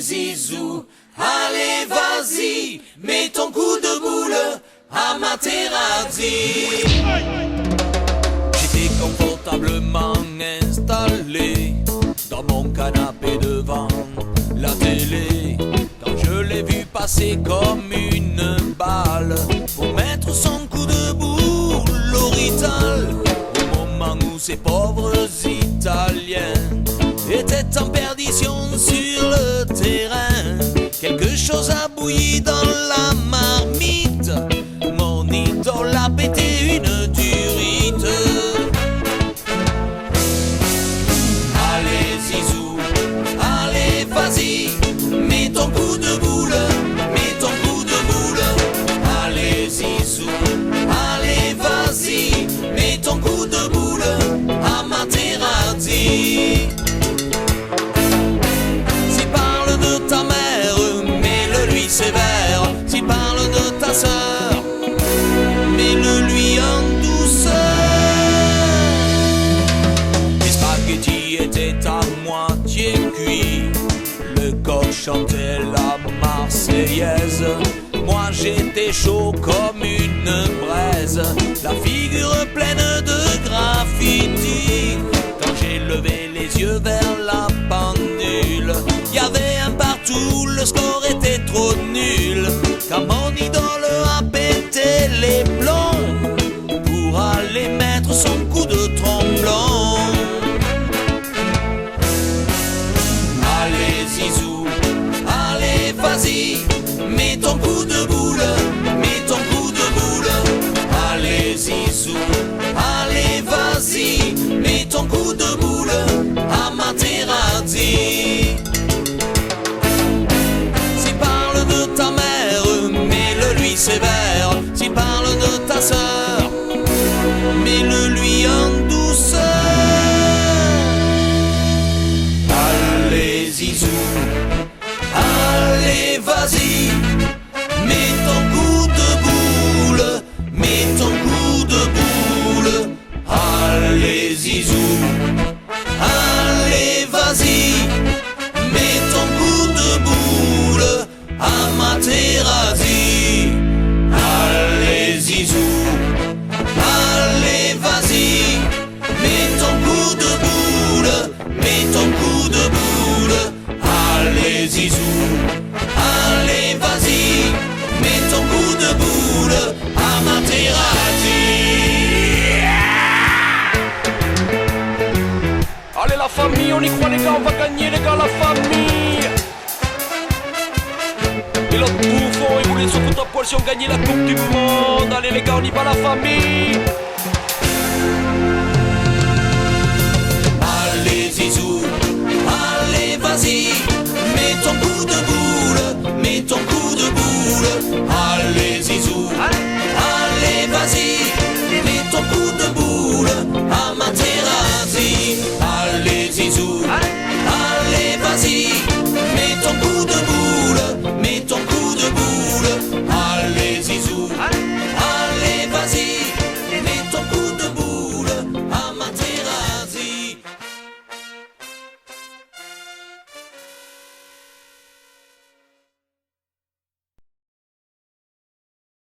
Zizou, allez vas-y, mets ton coup de boule à Materazzi. J'étais confortablement installé dans mon canapé devant la télé, quand je l'ai vu passer comme une balle pour mettre son coup de boule au Rital, au moment où ces pauvres Italiens étaient en perdition sur le terrain. Quelque chose a bouilli dans la marmite, mon idole a pété une durite. Allez Zizou, allez vas-y, mets ton coup de boule, mets ton coup de boule. Allez Zizou, allez vas-y, mets ton coup de boule à Materazzi. S'il parle de ta mère, mets-le lui sévère. S'il parle de ta sœur, mets-le lui en douceur. Les spaghettis étaient à moitié cuits, le coq chantait la Marseillaise. Moi j'étais chaud comme une braise, la figure pleine de graffiti. Quand j'ai levé les yeux vers la pendule, y avait un partout, le score était trop nul. Quand mon idole a pété les plombs pour aller mettre son coup de tromblon. Allez Zizou, allez vas-y, mets ton coup de boule, mets ton coup de boule. Allez Zizou, allez vas-y, mets ton coup de boule à Materazzi. S'il parle de ta mère, mets-le lui sévère. S'il parle de ta sœur, mets-le lui en douceur. Allez Zizou, allez vas-y, mets ton coup de boule, mets ton coup de boule. Allez Zizou, allez vas-y, mets ton coup de boule à Materazzi. Allez Zizou, allez vas-y, mets ton coup de boule, mets ton coup de boule. Allez Zizou, allez vas-y, mets ton coup de boule à Materazzi. Allez la famille, on y croit les gars, on va gagner les gars, la famille. Et l'autre bouffon, il voulait se foutre à poil si on gagnait la coupe du monde. Allez les gars, on y va la famille.